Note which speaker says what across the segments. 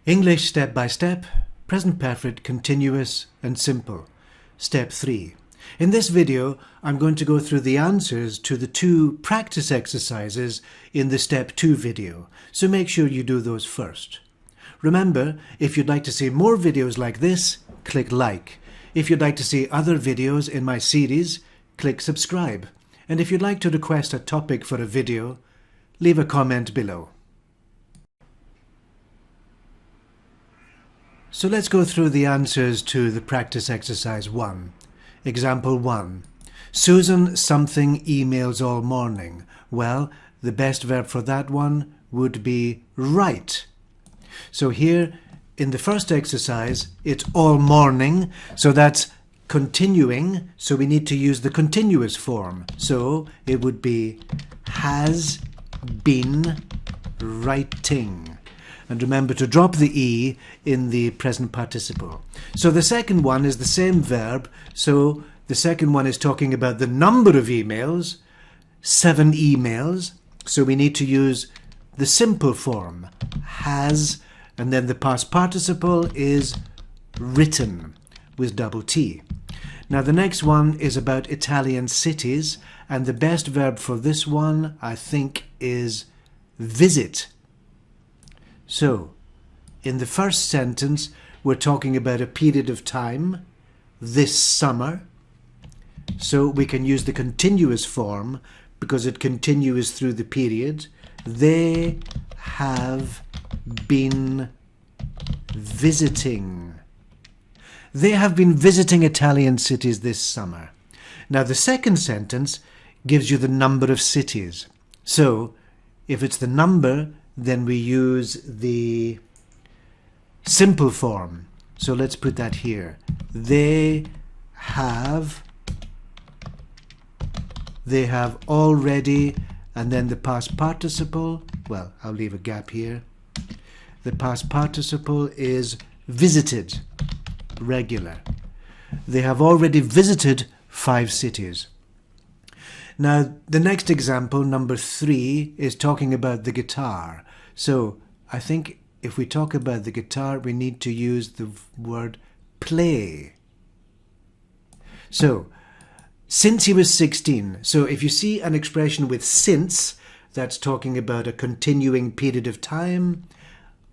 Speaker 1: English step by step, present perfect, continuous and simple. Step 3. In this video, I'm going to go through the answers to the 2 practice exercises in the Step 2 video, so make sure you do those first. Remember, if you'd like to see more videos like this, click like. If you'd like to see other videos in my series, click subscribe. And if you'd like to request a topic for a video, leave a comment below. So let's go through the answers to the practice exercise 1. Example 1. Susan something emails all morning. Well, the best verb for that one would be write. So here in the first exercise, it's all morning, so that's continuing, so we need to use the continuous form. So it would be has been writing. And remember to drop the E in the present participle. So the second one is the same verb. So the second one is talking about the number of emails, 7 emails. So we need to use the simple form, has, and then the past participle is written with double T. Now the next one is about Italian cities, and the best verb for this one, I think, is visit. So, in the first sentence, we're talking about a period of time, this summer. So we can use the continuous form because it continues through the period. They have been visiting. They have been visiting Italian cities this summer. Now the second sentence gives you the number of cities. So, if it's the number, then we use the simple form. So let's put that here. They have already, and then the past participle, well, I'll leave a gap here. The past participle is visited, regular. They have already visited 5 cities. Now, the next example, number 3, is talking about the guitar. So, I think if we talk about the guitar, we need to use the word play. So, since he was 16. So, if you see an expression with since, that's talking about a continuing period of time,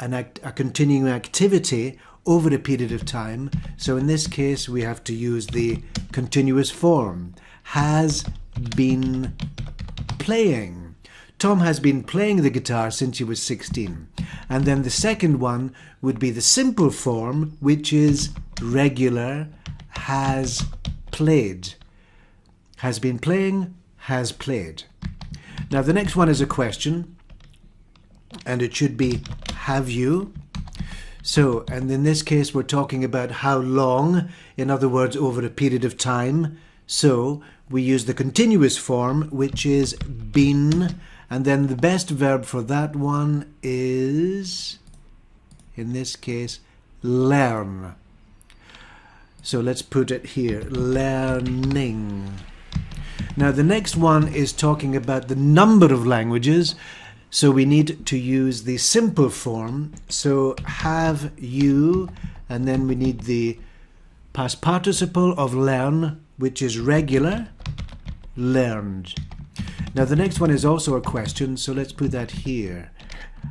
Speaker 1: a continuing activity over a period of time. So, in this case, we have to use the continuous form. Has been playing. Tom has been playing the guitar since he was 16. And then the second one would be the simple form, which is regular, has played. Has been playing, has played. Now the next one is a question, and it should be have you. So, and in this case we're talking about how long, in other words over a period of time. So we use the continuous form, which is been, and then the best verb for that one is, in this case, learn. So let's put it here, learning. Now the next one is talking about the number of languages, so we need to use the simple form. So have you, and then we need the past participle of learn, which is regular, learned. Now the next one is also a question, so let's put that here.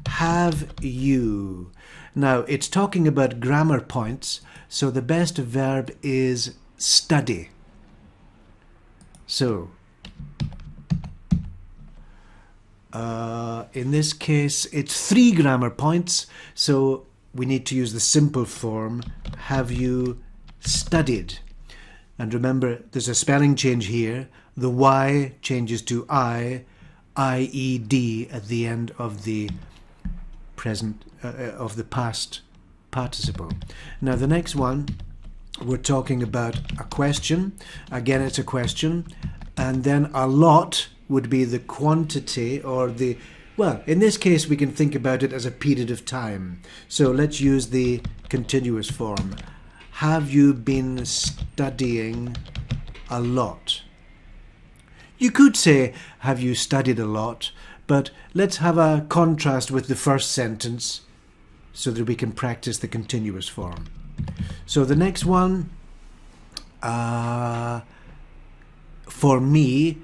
Speaker 1: Have you? Now it's talking about grammar points, so the best verb is study. So, in this case, it's 3 grammar points, so we need to use the simple form. Have you studied? And remember, there's a spelling change here. The Y changes to I-E-D at the end of the present, of the past participle. Now the next one, we're talking about a question. Again, it's a question. And then a lot would be the quantity or the, well, in this case, we can think about it as a period of time. So let's use the continuous form. Have you been studying a lot? You could say, have you studied a lot? But let's have a contrast with the first sentence. so that we can practice the continuous form. So the next one for me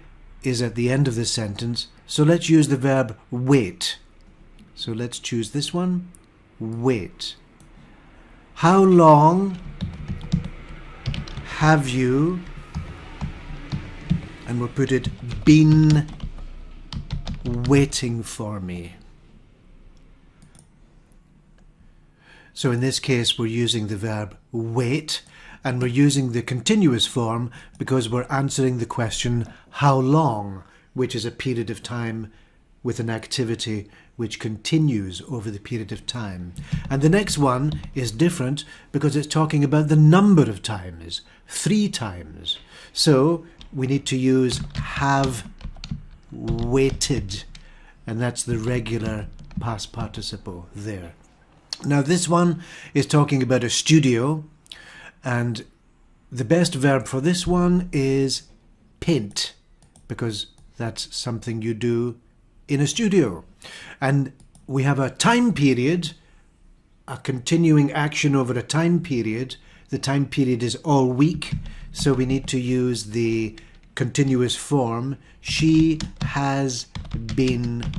Speaker 1: is at the end of the sentence. So let's use the verb wait. So let's choose this one, wait. How long have you, and we'll put it, been waiting for me? So in this case, we're using the verb wait, and we're using the continuous form because we're answering the question, how long, which is a period of time with an activity which continues over the period of time. And the next one is different because it's talking about the number of times, 3 times. So we need to use have waited, and that's the regular past participle there. Now this one is talking about a studio, and the best verb for this one is paint, because that's something you do in a studio. And we have a time period, a continuing action over a time period. The time period is all week, so we need to use the continuous form. She has been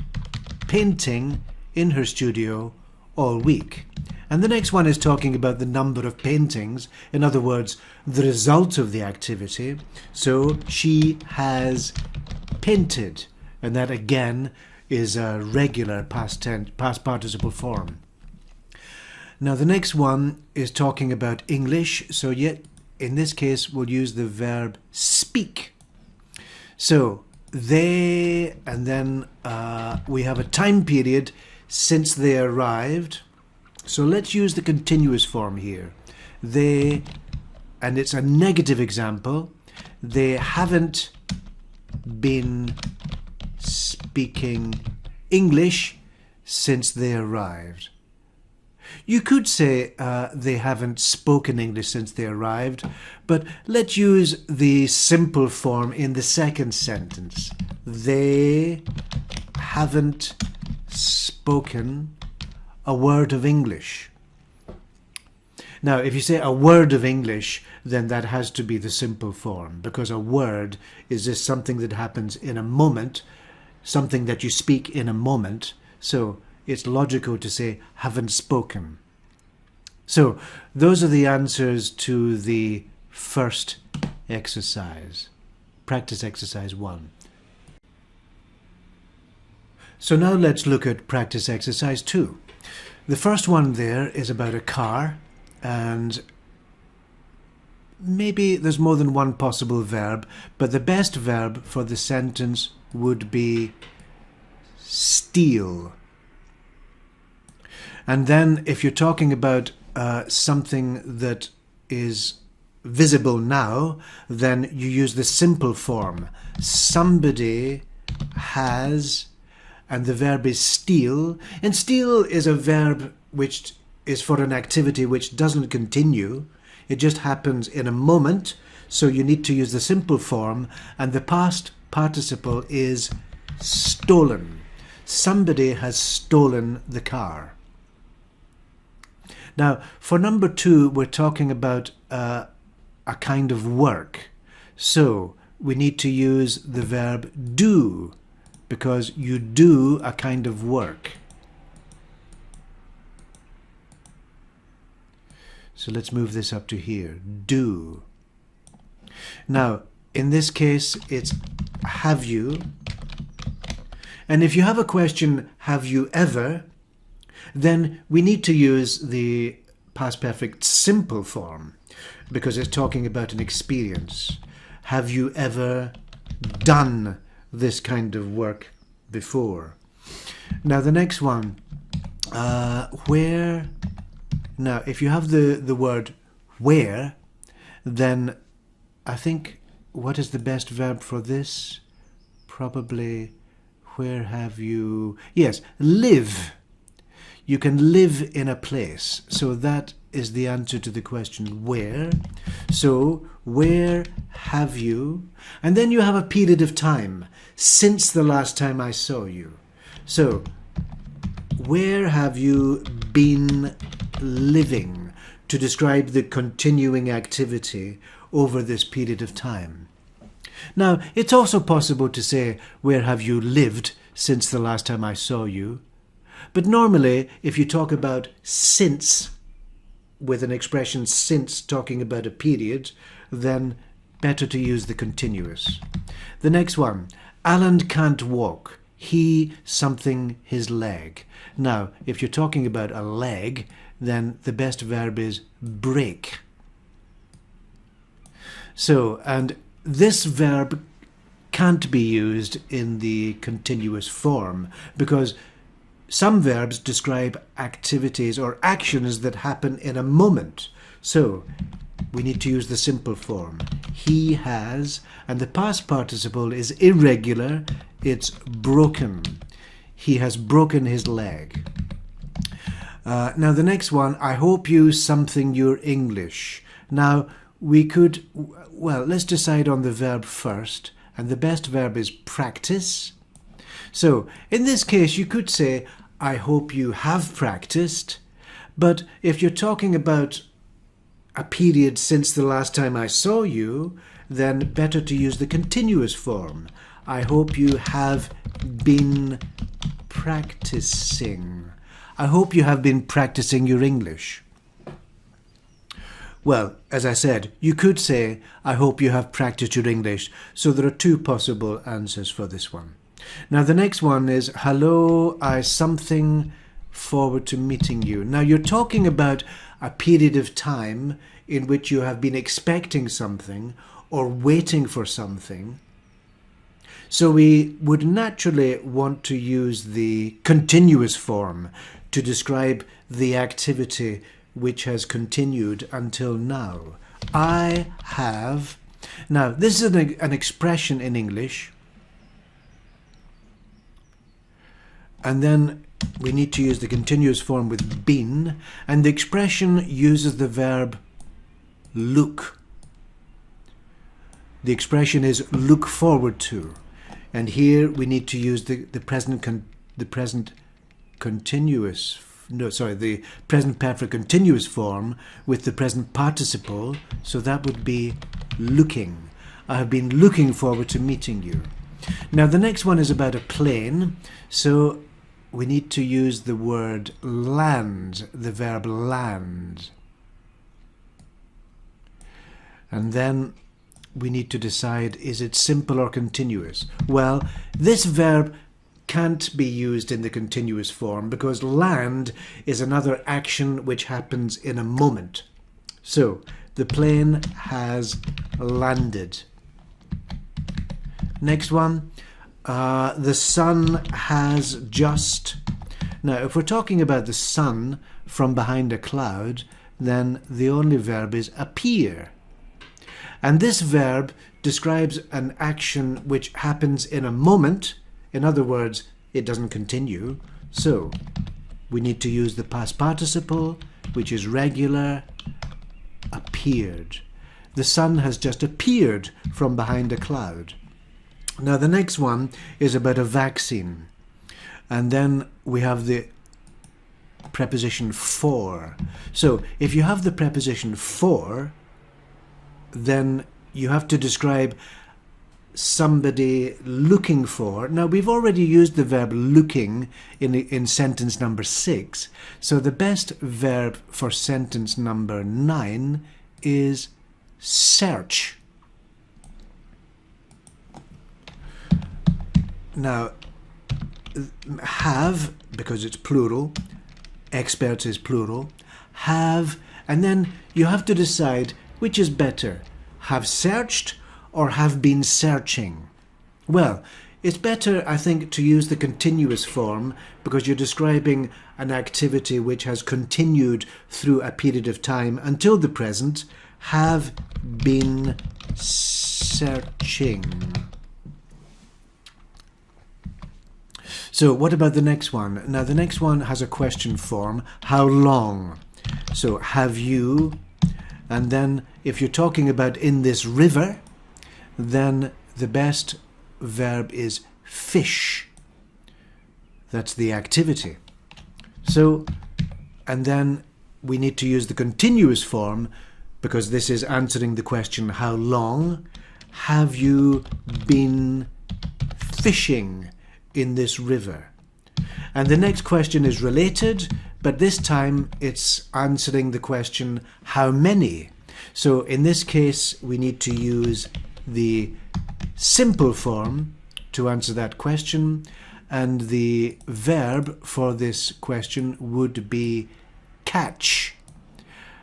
Speaker 1: painting in her studio all week. And the next one is talking about the number of paintings, in other words, the result of the activity. So she has painted, and that again is a regular past participle form. Now the next one is talking about English, so yet in this case we'll use the verb speak. So they, and then we have a time period since they arrived. So let's use the continuous form here. They, and it's a negative example, they haven't been speaking English since they arrived. You could say they haven't spoken English since they arrived, but let's use the simple form in the second sentence. They haven't spoken a word of English. Now, if you say a word of English, then that has to be the simple form, because a word is just something that happens in a moment, something that you speak in a moment. So it's logical to say haven't spoken. So those are the answers to the first exercise, practice exercise 1. So now let's look at practice exercise 2. The first one there is about a car, and maybe there's more than one possible verb, but the best verb for the sentence would be steal. And then if you're talking about something that is visible now, then you use the simple form. Somebody has, and the verb is steal. And steal is a verb which is for an activity which doesn't continue. It just happens in a moment. So you need to use the simple form, and the past participle is stolen. Somebody has stolen the car. Now, for number 2, we're talking about a kind of work. So we need to use the verb do, because you do a kind of work. So let's move this up to here. Do. Now, in this case, it's have you. And if you have a question, have you ever, then we need to use the past perfect simple form, because it's talking about an experience. Have you ever done this kind of work before? Now the next one, where. Now if you have the word where, then I think what is the best verb for this? Probably where have you, yes, live. You can live in a place. So that is the answer to the question where. So where have you? And then you have a period of time since the last time I saw you. So where have you been living, to describe the continuing activity over this period of time. Now, it's also possible to say, where have you lived since the last time I saw you? But normally, if you talk about since, with an expression since talking about a period, then better to use the continuous. The next one, Alan can't walk. He something his leg. Now, if you're talking about a leg, then the best verb is break. So, and this verb can't be used in the continuous form because some verbs describe activities or actions that happen in a moment. So, we need to use the simple form. He has, and the past participle is irregular, it's broken. He has broken his leg. Now the next one, I hope you something your English. Now we could, well, let's decide on the verb first, and the best verb is practice. So in this case you could say, I hope you have practiced, but if you're talking about a period since the last time I saw you, then better to use the continuous form. I hope you have been practicing. I hope you have been practicing your English. Well, as I said, you could say, I hope you have practiced your English. So there are two possible answers for this one. Now the next one is, hello, I something forward to meeting you. Now you're talking about a period of time in which you have been expecting something or waiting for something. So we would naturally want to use the continuous form to describe the activity which has continued until now. I have. Now, this is an expression in English. And then we need to use the continuous form with been. And the expression uses the verb look. The expression is look forward to. And here we need to use the present perfect continuous form with the present participle. So that would be looking. I have been looking forward to meeting you. Now the next one is about a plane. So we need to use the word land, the verb land. And then we need to decide, is it simple or continuous? Well, this verb can't be used in the continuous form because land is another action which happens in a moment. So, the plane has landed. Next one, the sun has just. Now, if we're talking about the sun from behind a cloud, then the only verb is appear. And this verb describes an action which happens in a moment. In other words, it doesn't continue. So, we need to use the past participle, which is regular, appeared. The sun has just appeared from behind a cloud. Now, the next one is about a vaccine. And then we have the preposition for. So, if you have the preposition for, then you have to describe somebody looking for. Now, we've already used the verb looking in sentence number 6. So the best verb for sentence number 9 is search. Now, have, because it's plural, experts is plural, have, and then you have to decide which is better, have searched or have been searching. Well, it's better, I think, to use the continuous form because you're describing an activity which has continued through a period of time until the present. Have been searching. So what about the next one? Now the next one has a question form. How long? So have you, and then if you're talking about in this river, then the best verb is fish. That's the activity. So, and then we need to use the continuous form because this is answering the question, how long have you been fishing in this river? And the next question is related, but this time it's answering the question, how many? So in this case, we need to use the simple form to answer that question, and the verb for this question would be catch.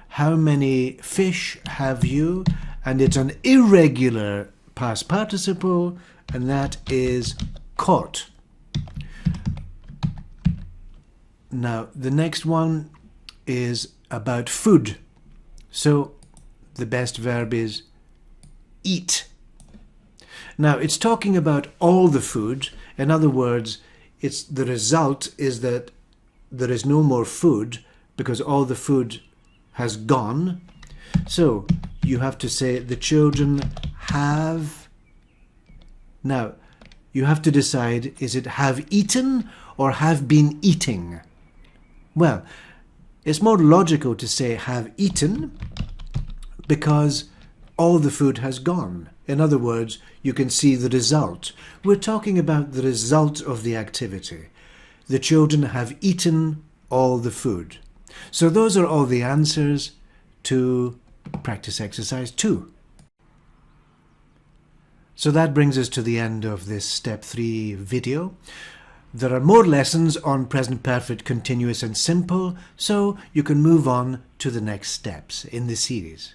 Speaker 1: How many fish have you? And it's an irregular past participle, and that is caught. Now, the next one is about food. So the best verb is eat. Now, it's talking about all the food. In other words, the result is that there is no more food because all the food has gone. So you have to say the children have. Now, you have to decide, is it have eaten or have been eating? Well, it's more logical to say have eaten because all the food has gone. In other words, you can see the result. We're talking about the result of the activity. The children have eaten all the food. So those are all the answers to practice exercise 2. So that brings us to the end of this step 3 video. There are more lessons on present perfect, continuous and simple, so you can move on to the next steps in the series.